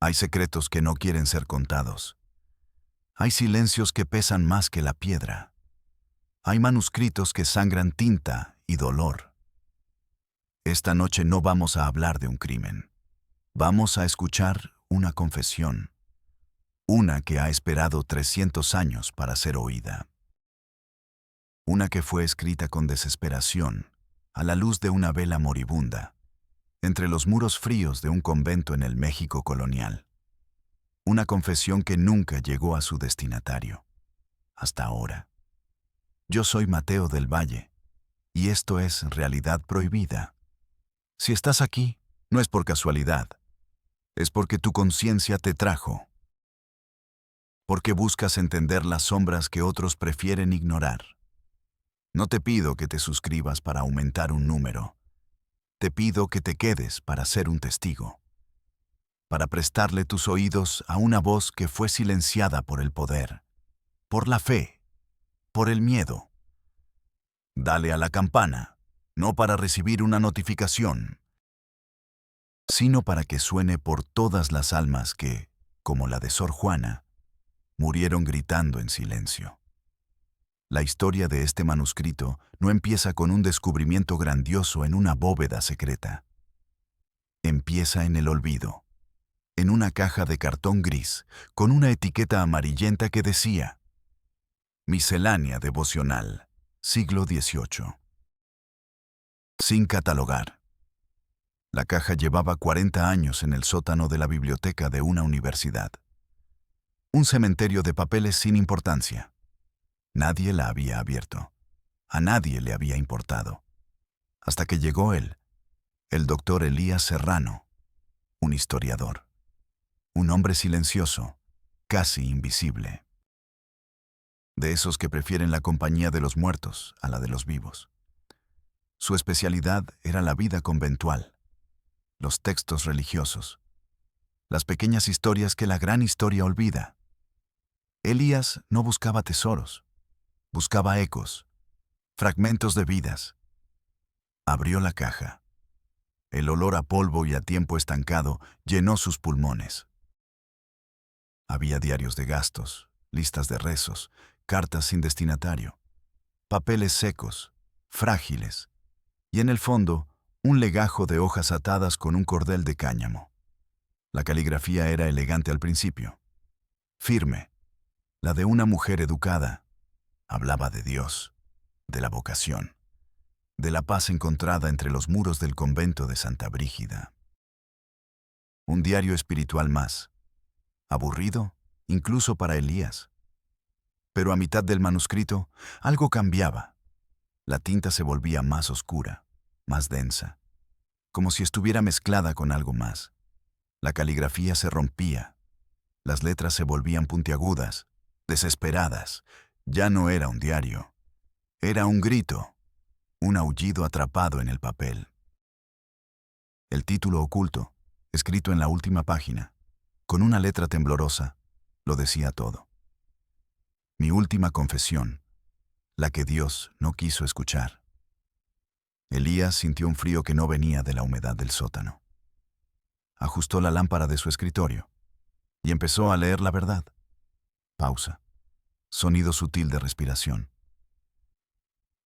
Hay secretos que no quieren ser contados. Hay silencios que pesan más que la piedra. Hay manuscritos que sangran tinta y dolor. Esta noche no vamos a hablar de un crimen. Vamos a escuchar una confesión. Una que ha esperado 300 años para ser oída. Una que fue escrita con desesperación, a la luz de una vela moribunda, entre los muros fríos de un convento en el México colonial. Una confesión que nunca llegó a su destinatario. Hasta ahora. Yo soy Mateo del Valle, y esto es Realidad Prohibida. Si estás aquí, no es por casualidad. Es porque tu conciencia te trajo. Porque buscas entender las sombras que otros prefieren ignorar. No te pido que te suscribas para aumentar un número. Te pido que te quedes para ser un testigo. Para prestarle tus oídos a una voz que fue silenciada por el poder, por la fe, por el miedo. Dale a la campana, no para recibir una notificación, sino para que suene por todas las almas que, como la de Sor Juana, murieron gritando en silencio. La historia de este manuscrito no empieza con un descubrimiento grandioso en una bóveda secreta. Empieza en el olvido, en una caja de cartón gris, con una etiqueta amarillenta que decía Miscelánea devocional, siglo XVIII. Sin catalogar. La caja llevaba 40 años en el sótano de la biblioteca de una universidad. Un cementerio de papeles sin importancia. Nadie la había abierto. A nadie le había importado. Hasta que llegó él, el doctor Elías Serrano, un historiador. Un hombre silencioso, casi invisible. De esos que prefieren la compañía de los muertos a la de los vivos. Su especialidad era la vida conventual, los textos religiosos, las pequeñas historias que la gran historia olvida. Elías no buscaba tesoros, buscaba ecos, fragmentos de vidas. Abrió la caja. El olor a polvo y a tiempo estancado llenó sus pulmones. Había diarios de gastos, listas de rezos, cartas sin destinatario, papeles secos, frágiles, y en el fondo, un legajo de hojas atadas con un cordel de cáñamo. La caligrafía era elegante al principio, firme, la de una mujer educada. Hablaba de Dios, de la vocación, de la paz encontrada entre los muros del convento de Santa Brígida. Un diario espiritual más, aburrido incluso para Elías. Pero a mitad del manuscrito, algo cambiaba. La tinta se volvía más oscura, más densa, como si estuviera mezclada con algo más. La caligrafía se rompía, las letras se volvían puntiagudas, desesperadas. Ya no era un diario, era un grito, un aullido atrapado en el papel. El título oculto, escrito en la última página, con una letra temblorosa, lo decía todo. Mi última confesión, la que Dios no quiso escuchar. Elías sintió un frío que no venía de la humedad del sótano. Ajustó la lámpara de su escritorio y empezó a leer la verdad. Pausa. Sonido sutil de respiración.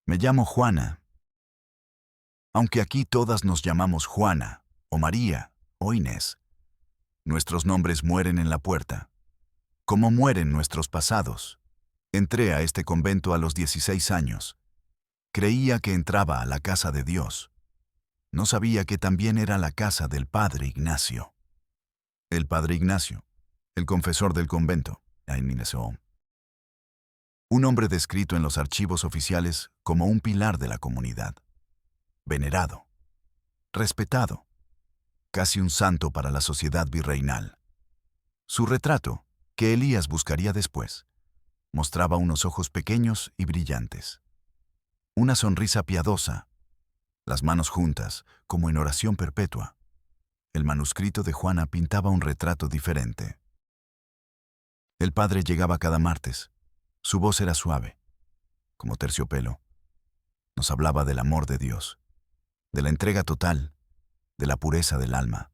Me llamo Juana. Aunque aquí todas nos llamamos Juana, o María, o Inés, nuestros nombres mueren en la puerta. Como mueren nuestros pasados. Entré a este convento a los 16 años. Creía que entraba a la casa de Dios. No sabía que también era la casa del padre Ignacio. El padre Ignacio, el confesor del convento, en Minnesota. Un hombre descrito en los archivos oficiales como un pilar de la comunidad. Venerado. Respetado. Casi un santo para la sociedad virreinal. Su retrato, que Elías buscaría después, mostraba unos ojos pequeños y brillantes. Una sonrisa piadosa. Las manos juntas, como en oración perpetua. El manuscrito de Juana pintaba un retrato diferente. El padre llegaba cada martes. Su voz era suave, como terciopelo. Nos hablaba del amor de Dios, de la entrega total, de la pureza del alma.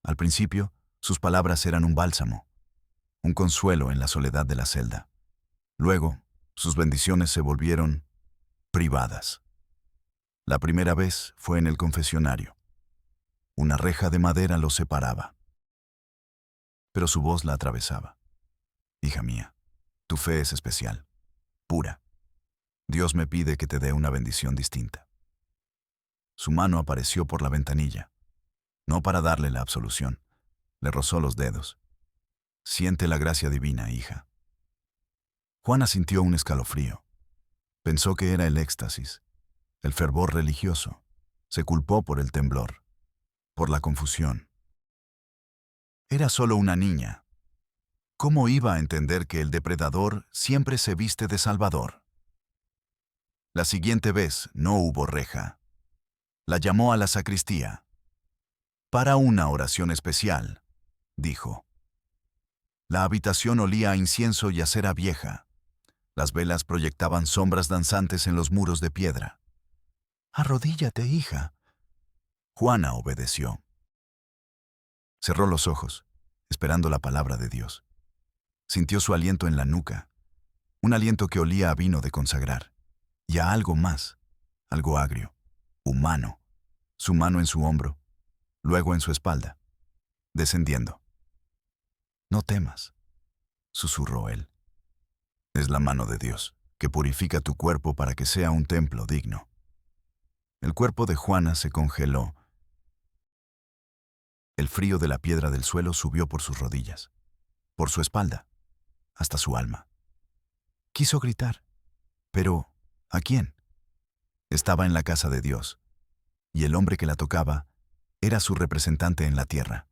Al principio, Sus palabras eran un bálsamo, un consuelo en la soledad de la celda. Luego, sus bendiciones se volvieron privadas. La primera vez fue en el confesionario. Una reja de madera los separaba, pero su voz la atravesaba. Hija mía, tu fe es especial, pura. Dios me pide que te dé una bendición distinta. Su mano apareció por la ventanilla, no para darle la absolución. Le rozó los dedos. Siente la gracia divina, hija. Juana sintió un escalofrío. Pensó que era el éxtasis, el fervor religioso. Se culpó por el temblor, por la confusión. Era solo una niña. ¿Cómo iba a entender que el depredador siempre se viste de salvador? La siguiente vez no hubo reja. La llamó a la sacristía. Para una oración especial, dijo. La habitación olía a incienso y a cera vieja. Las velas proyectaban sombras danzantes en los muros de piedra. Arrodíllate, hija. Juana obedeció. Cerró los ojos, esperando la palabra de Dios. Sintió su aliento en la nuca, un aliento que olía a vino de consagrar, y a algo más, algo agrio, humano, su mano en su hombro, luego en su espalda, descendiendo. No temas, susurró él. Es la mano de Dios, que purifica tu cuerpo para que sea un templo digno. El cuerpo de Juana se congeló. El frío de la piedra del suelo subió por sus rodillas, por su espalda, hasta su alma. Quiso gritar, pero ¿a quién? Estaba en la casa de Dios, y el hombre que la tocaba era su representante en la tierra.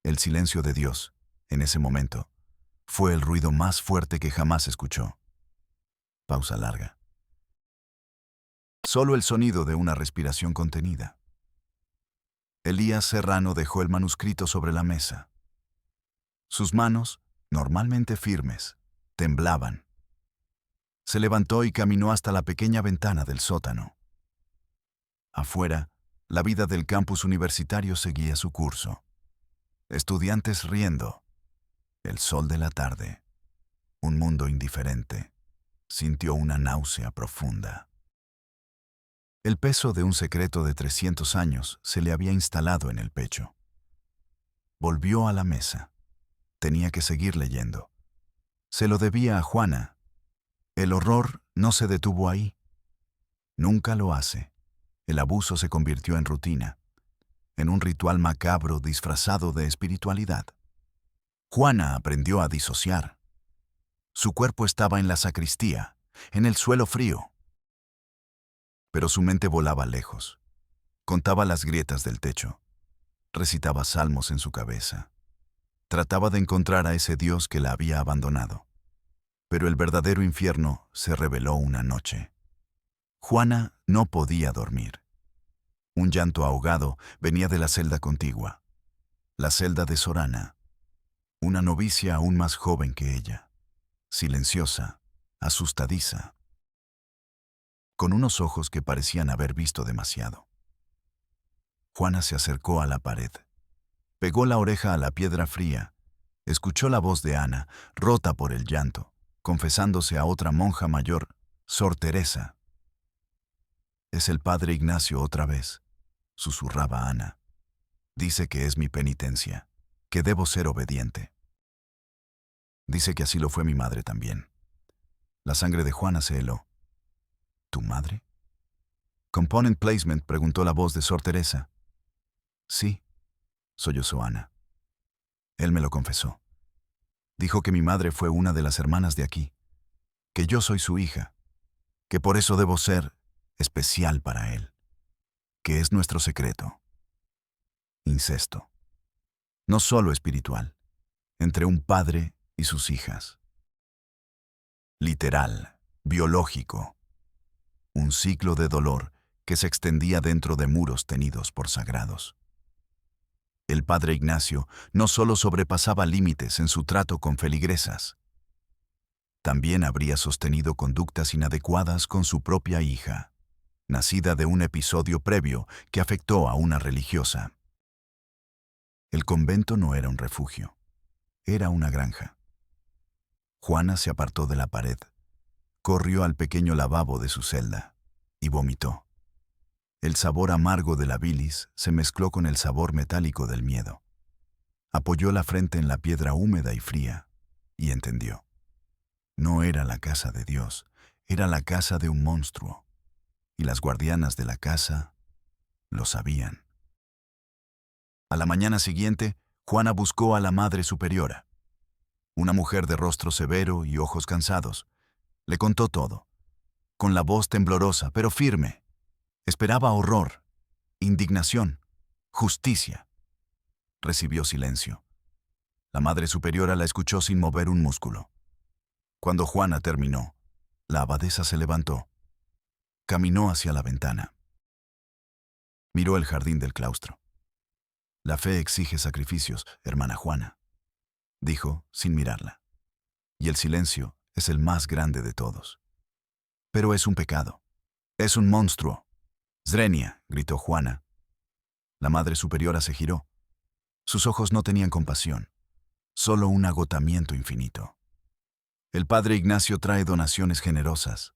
El silencio de Dios, en ese momento, fue el ruido más fuerte que jamás escuchó. Pausa larga. Solo el sonido de una respiración contenida. Elías Serrano dejó el manuscrito sobre la mesa. Sus manos, normalmente firmes, temblaban. Se levantó y caminó hasta la pequeña ventana del sótano. Afuera, la vida del campus universitario seguía su curso. Estudiantes riendo. El sol de la tarde. Un mundo indiferente. Sintió una náusea profunda. El peso de un secreto de 300 años se le había instalado en el pecho. Volvió a la mesa. Tenía que seguir leyendo. Se lo debía a Juana. El horror no se detuvo ahí. Nunca lo hace. El abuso se convirtió en rutina, en un ritual macabro disfrazado de espiritualidad. Juana aprendió a disociar. Su cuerpo estaba en la sacristía, en el suelo frío. Pero su mente volaba lejos. Contaba las grietas del techo. Recitaba salmos en su cabeza. Trataba de encontrar a ese Dios que la había abandonado. Pero el verdadero infierno se reveló una noche. Juana no podía dormir. Un llanto ahogado venía de la celda contigua. La celda de Sorana. Una novicia aún más joven que ella. Silenciosa, asustadiza, con unos ojos que parecían haber visto demasiado. Juana se acercó a la pared. Pegó la oreja a la piedra fría. Escuchó la voz de Ana, rota por el llanto, confesándose a otra monja mayor, Sor Teresa. «Es el padre Ignacio otra vez», susurraba Ana. «Dice que es mi penitencia, que debo ser obediente. Dice que así lo fue mi madre también». La sangre de Juana se heló. ¿Tu madre? «Component placement», preguntó la voz de Sor Teresa. «Sí», sollozó Ana. Él me lo confesó. Dijo que mi madre fue una de las hermanas de aquí, que yo soy su hija, que por eso debo ser especial para él, que es nuestro secreto. Incesto. No solo espiritual, entre un padre y sus hijas. Literal, biológico. Un ciclo de dolor que se extendía dentro de muros tenidos por sagrados. El padre Ignacio no solo sobrepasaba límites en su trato con feligresas, también habría sostenido conductas inadecuadas con su propia hija, nacida de un episodio previo que afectó a una religiosa. El convento no era un refugio, era una granja. Juana se apartó de la pared, corrió al pequeño lavabo de su celda y vomitó. El sabor amargo de la bilis se mezcló con el sabor metálico del miedo. Apoyó la frente en la piedra húmeda y fría y entendió. No era la casa de Dios, era la casa de un monstruo. Y las guardianas de la casa lo sabían. A la mañana siguiente, Juana buscó a la Madre Superiora, una mujer de rostro severo y ojos cansados. Le contó todo, con la voz temblorosa pero firme. Esperaba horror, indignación, justicia. Recibió silencio. La Madre Superiora la escuchó sin mover un músculo. Cuando Juana terminó, la abadesa se levantó. Caminó hacia la ventana. Miró el jardín del claustro. La fe exige sacrificios, hermana Juana, dijo sin mirarla. Y el silencio es el más grande de todos. Pero es un pecado. Es un monstruo. Zrenia, gritó Juana. La Madre Superiora se giró. Sus ojos no tenían compasión, solo un agotamiento infinito. El padre Ignacio trae donaciones generosas.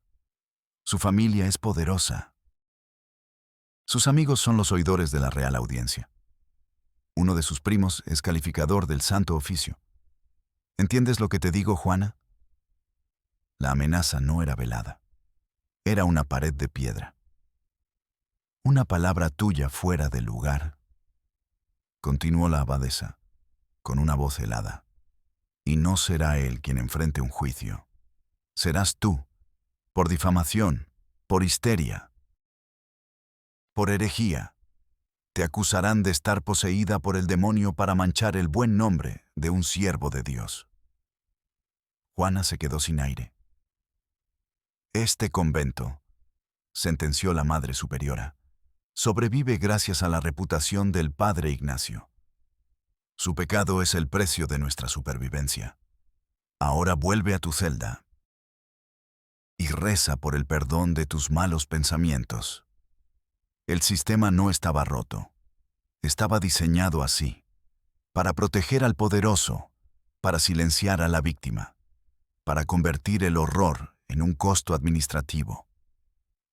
Su familia es poderosa. Sus amigos son los oidores de la Real Audiencia. Uno de sus primos es calificador del Santo Oficio. ¿Entiendes lo que te digo, Juana? La amenaza no era velada. Era una pared de piedra. Una palabra tuya fuera del lugar. Continuó la abadesa, con una voz helada. Y no será él quien enfrente un juicio. Serás tú, por difamación, por histeria, por herejía. Te acusarán de estar poseída por el demonio para manchar el buen nombre de un siervo de Dios. Juana se quedó sin aire. Este convento, sentenció la Madre Superiora, sobrevive gracias a la reputación del Padre Ignacio. Su pecado es el precio de nuestra supervivencia. Ahora vuelve a tu celda y reza por el perdón de tus malos pensamientos. El sistema no estaba roto. Estaba diseñado así, para proteger al poderoso, para silenciar a la víctima, para convertir el horror en un costo administrativo.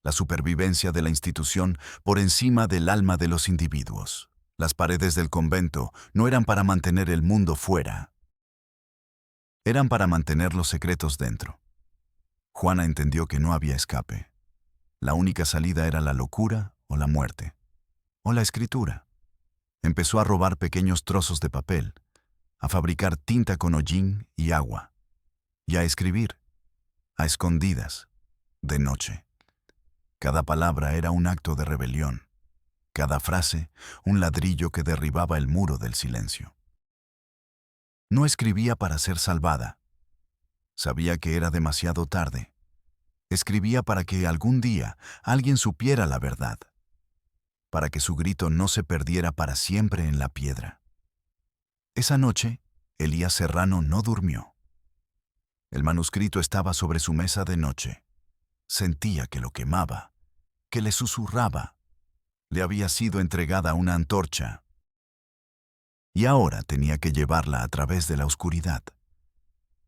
La supervivencia de la institución por encima del alma de los individuos. Las paredes del convento no eran para mantener el mundo fuera. Eran para mantener los secretos dentro. Juana entendió que no había escape. La única salida era la locura o la muerte, o la escritura. Empezó a robar pequeños trozos de papel, a fabricar tinta con hollín y agua, y a escribir, a escondidas, de noche. Cada palabra era un acto de rebelión, cada frase un ladrillo que derribaba el muro del silencio. No escribía para ser salvada. Sabía que era demasiado tarde. Escribía para que algún día alguien supiera la verdad, para que su grito no se perdiera para siempre en la piedra. Esa noche, Elías Serrano no durmió. El manuscrito estaba sobre su mesa de noche. Sentía que lo quemaba, que le susurraba. Le había sido entregada una antorcha. Y ahora tenía que llevarla a través de la oscuridad.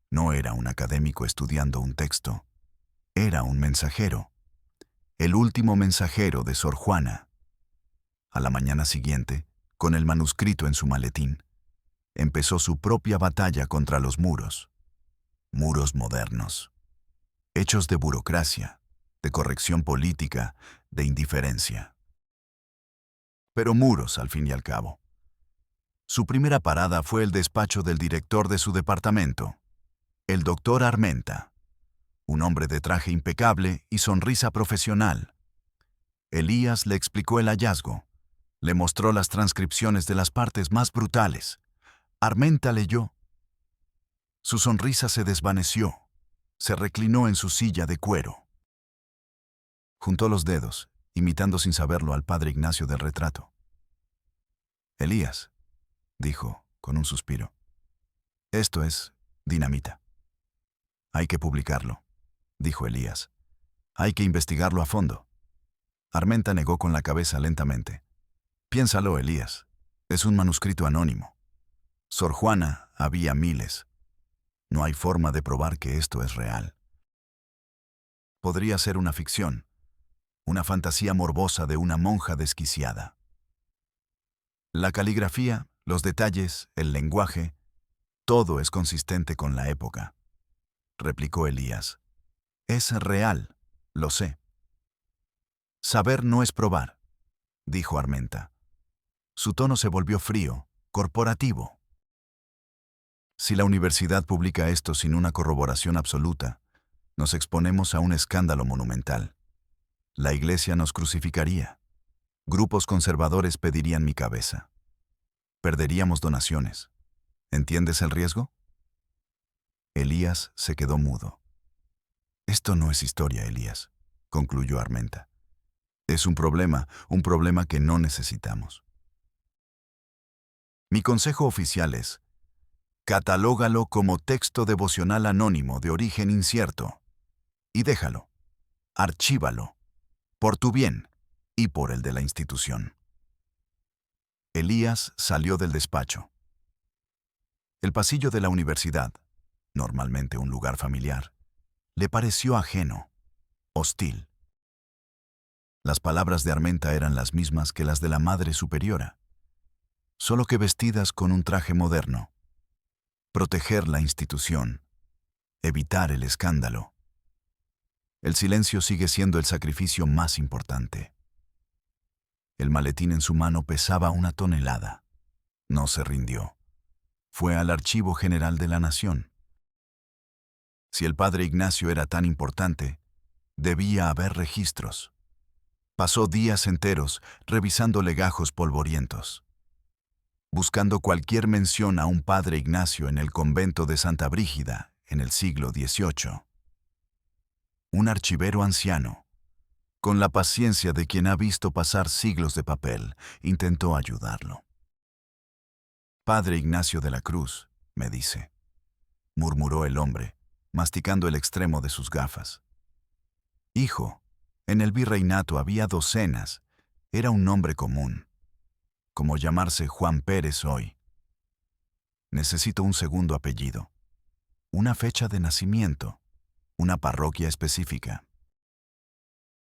No era un académico estudiando un texto. Era un mensajero. El último mensajero de Sor Juana. A la mañana siguiente, con el manuscrito en su maletín, empezó su propia batalla contra los muros. Muros modernos. Hechos de burocracia, de corrección política, de indiferencia. Pero muros, al fin y al cabo. Su primera parada fue el despacho del director de su departamento, el doctor Armenta, un hombre de traje impecable y sonrisa profesional. Elías le explicó el hallazgo, le mostró las transcripciones de las partes más brutales. Armenta leyó. Su sonrisa se desvaneció, se reclinó en su silla de cuero. Juntó los dedos, imitando sin saberlo al padre Ignacio del retrato. Elías, dijo, con un suspiro, esto es dinamita. Hay que publicarlo, dijo Elías. Hay que investigarlo a fondo. Armenta negó con la cabeza lentamente. Piénsalo, Elías. Es un manuscrito anónimo. Sor Juana, había miles. No hay forma de probar que esto es real. Podría ser una ficción, una fantasía morbosa de una monja desquiciada. La caligrafía, los detalles, el lenguaje, todo es consistente con la época, replicó Elías. Es real, lo sé. Saber no es probar, dijo Armenta. Su tono se volvió frío, corporativo. Si la universidad publica esto sin una corroboración absoluta, nos exponemos a un escándalo monumental. La Iglesia nos crucificaría. Grupos conservadores pedirían mi cabeza. Perderíamos donaciones. ¿Entiendes el riesgo? Elías se quedó mudo. Esto no es historia, Elías, concluyó Armenta. Es un problema que no necesitamos. Mi consejo oficial es: catalógalo como texto devocional anónimo de origen incierto. Y déjalo. Archívalo. Por tu bien y por el de la institución. Elías salió del despacho. El pasillo de la universidad, normalmente un lugar familiar, le pareció ajeno, hostil. Las palabras de Armenta eran las mismas que las de la Madre Superiora, solo que vestidas con un traje moderno. Proteger la institución, evitar el escándalo. El silencio sigue siendo el sacrificio más importante. El maletín en su mano pesaba 1 tonelada. No se rindió. Fue al Archivo General de la Nación. Si el padre Ignacio era tan importante, debía haber registros. Pasó días enteros revisando legajos polvorientos, buscando cualquier mención a un padre Ignacio en el convento de Santa Brígida en el siglo XVIII. Un archivero anciano, con la paciencia de quien ha visto pasar siglos de papel, intentó ayudarlo. Padre Ignacio de la Cruz, me dice, murmuró el hombre, masticando el extremo de sus gafas. Hijo, en el virreinato había docenas, era un nombre común, como llamarse Juan Pérez hoy. Necesito un segundo apellido, una fecha de nacimiento, una parroquia específica.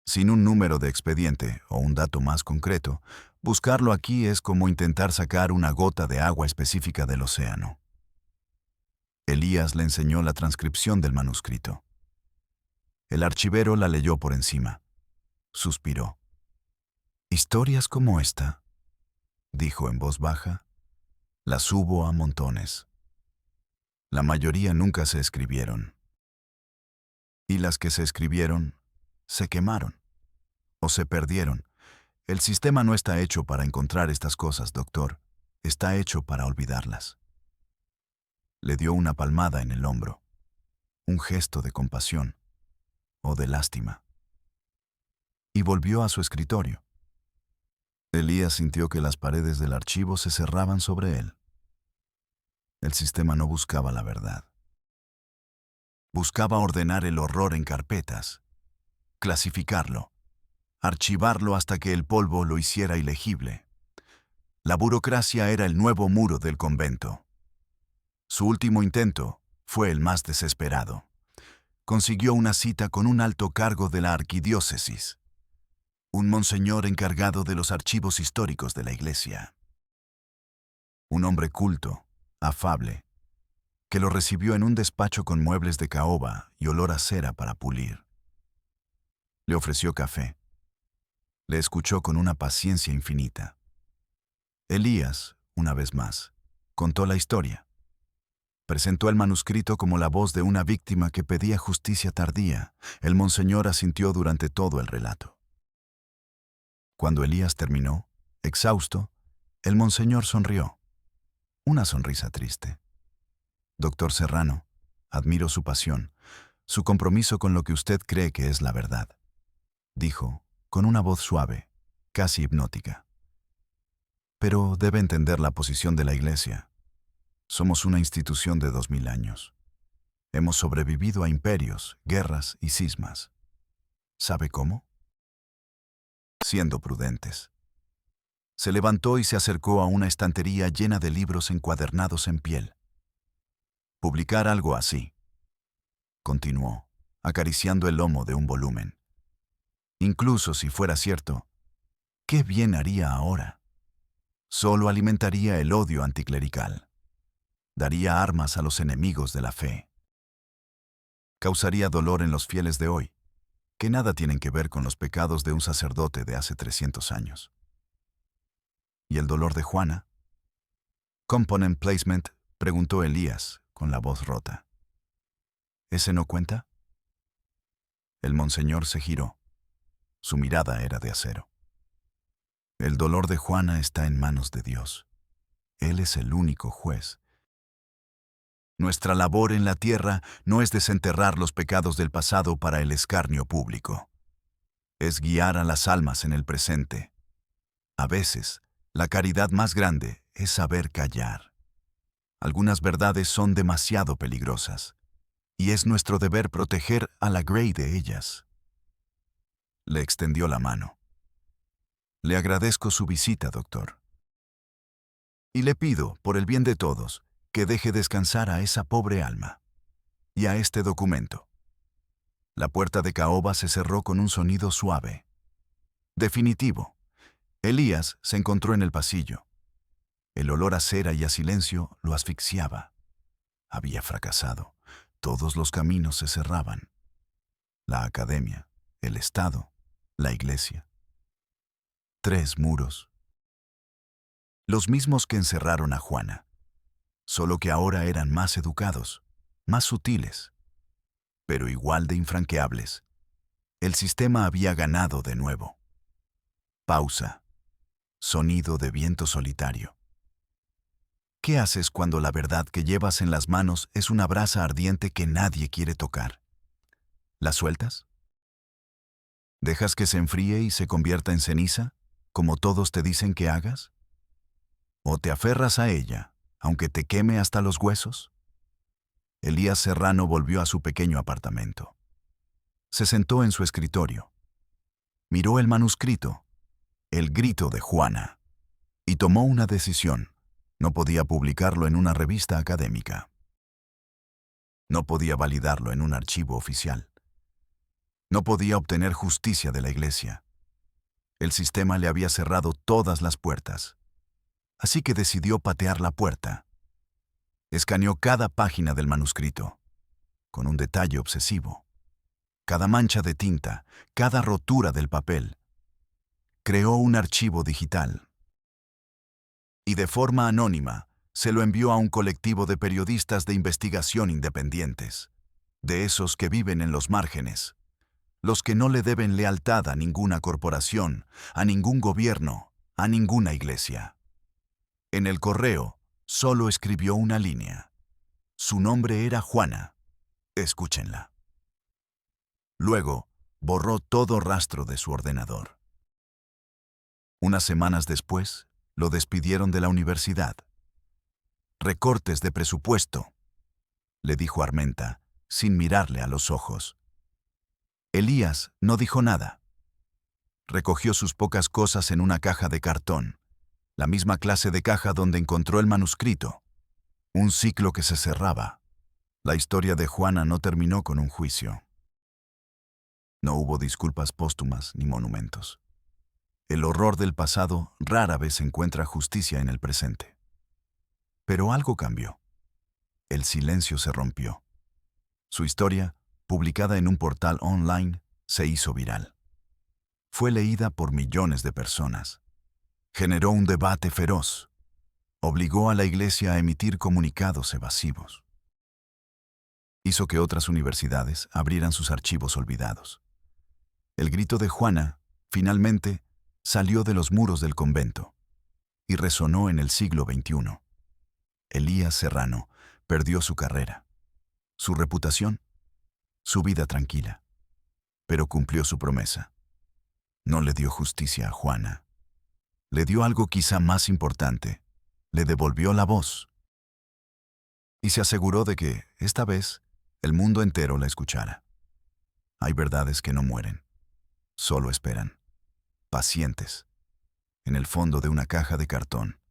Sin un número de expediente o un dato más concreto, buscarlo aquí es como intentar sacar una gota de agua específica del océano. Elías le enseñó la transcripción del manuscrito. El archivero la leyó por encima. Suspiró. Historias como esta, dijo en voz baja, las hubo a montones. La mayoría nunca se escribieron. Y las que se escribieron, se quemaron o se perdieron. El sistema no está hecho para encontrar estas cosas, doctor. Está hecho para olvidarlas. Le dio una palmada en el hombro, un gesto de compasión o de lástima. Y volvió a su escritorio. Elías sintió que las paredes del archivo se cerraban sobre él. El sistema no buscaba la verdad. Buscaba ordenar el horror en carpetas, clasificarlo, archivarlo hasta que el polvo lo hiciera ilegible. La burocracia era el nuevo muro del convento. Su último intento fue el más desesperado. Consiguió una cita con un alto cargo de la arquidiócesis, un monseñor encargado de los archivos históricos de la iglesia. Un hombre culto, afable, que lo recibió en un despacho con muebles de caoba y olor a cera para pulir. Le ofreció café. Le escuchó con una paciencia infinita. Elías, una vez más, contó la historia. Presentó el manuscrito como la voz de una víctima que pedía justicia tardía. El monseñor asintió durante todo el relato. Cuando Elías terminó, exhausto, el monseñor sonrió. Una sonrisa triste. Doctor Serrano, admiro su pasión, su compromiso con lo que usted cree que es la verdad, dijo, con una voz suave, casi hipnótica. Pero debe entender la posición de la Iglesia. Somos una institución de 2000 años. Hemos sobrevivido a imperios, guerras y cismas. ¿Sabe cómo? Siendo prudentes. Se levantó y se acercó a una estantería llena de libros encuadernados en piel. Publicar algo así, continuó, acariciando el lomo de un volumen. Incluso si fuera cierto, ¿qué bien haría ahora? Solo alimentaría el odio anticlerical. Daría armas a los enemigos de la fe. Causaría dolor en los fieles de hoy, que nada tienen que ver con los pecados de un sacerdote de hace 300 años. ¿Y el dolor de Juana? Component placement, preguntó Elías, con la voz rota. ¿Ese no cuenta? El monseñor se giró. Su mirada era de acero. El dolor de Juana está en manos de Dios. Él es el único juez. Nuestra labor en la tierra no es desenterrar los pecados del pasado para el escarnio público. Es guiar a las almas en el presente. A veces, la caridad más grande es saber callar. Algunas verdades son demasiado peligrosas, y es nuestro deber proteger a la Grey de ellas. Le extendió la mano. Le agradezco su visita, doctor. Y le pido, por el bien de todos, que deje descansar a esa pobre alma. Y a este documento. La puerta de caoba se cerró con un sonido suave. Definitivo. Elías se encontró en el pasillo. El olor a cera y a silencio lo asfixiaba. Había fracasado. Todos los caminos se cerraban. La academia, el Estado, la iglesia. 3 muros. Los mismos que encerraron a Juana. Solo que ahora eran más educados, más sutiles, pero igual de infranqueables. El sistema había ganado de nuevo. Pausa. Sonido de viento solitario. ¿Qué haces cuando la verdad que llevas en las manos es una brasa ardiente que nadie quiere tocar? ¿La sueltas? ¿Dejas que se enfríe y se convierta en ceniza, como todos te dicen que hagas? ¿O te aferras a ella, aunque te queme hasta los huesos? Elías Serrano volvió a su pequeño apartamento. Se sentó en su escritorio. Miró el manuscrito, el grito de Juana, y tomó una decisión. No podía publicarlo en una revista académica. No podía validarlo en un archivo oficial. No podía obtener justicia de la iglesia. El sistema le había cerrado todas las puertas. Así que decidió patear la puerta. Escaneó cada página del manuscrito, con un detalle obsesivo. Cada mancha de tinta, cada rotura del papel. Creó un archivo digital. Y de forma anónima, se lo envió a un colectivo de periodistas de investigación independientes, de esos que viven en los márgenes, los que no le deben lealtad a ninguna corporación, a ningún gobierno, a ninguna iglesia. En el correo, solo escribió una línea. Su nombre era Juana. Escúchenla. Luego, borró todo rastro de su ordenador. Unas semanas después, lo despidieron de la universidad. Recortes de presupuesto, le dijo Armenta, sin mirarle a los ojos. Elías no dijo nada. Recogió sus pocas cosas en una caja de cartón, la misma clase de caja donde encontró el manuscrito. Un ciclo que se cerraba. La historia de Juana no terminó con un juicio. No hubo disculpas póstumas ni monumentos. El horror del pasado rara vez encuentra justicia en el presente. Pero algo cambió. El silencio se rompió. Su historia, publicada en un portal online, se hizo viral. Fue leída por millones de personas. Generó un debate feroz. Obligó a la iglesia a emitir comunicados evasivos. Hizo que otras universidades abrieran sus archivos olvidados. El grito de Juana, finalmente, salió de los muros del convento y resonó en el siglo XXI. Elías Serrano perdió su carrera, su reputación, su vida tranquila, pero cumplió su promesa. No le dio justicia a Juana. Le dio algo quizá más importante. Le devolvió la voz. Y se aseguró de que, esta vez, el mundo entero la escuchara. Hay verdades que no mueren, solo esperan, pacientes, en el fondo de una caja de cartón,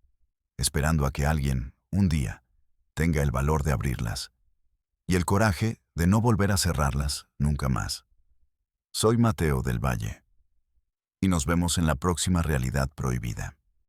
esperando a que alguien, un día, tenga el valor de abrirlas y el coraje de no volver a cerrarlas nunca más. Soy Mateo del Valle y nos vemos en la próxima Realidad Prohibida.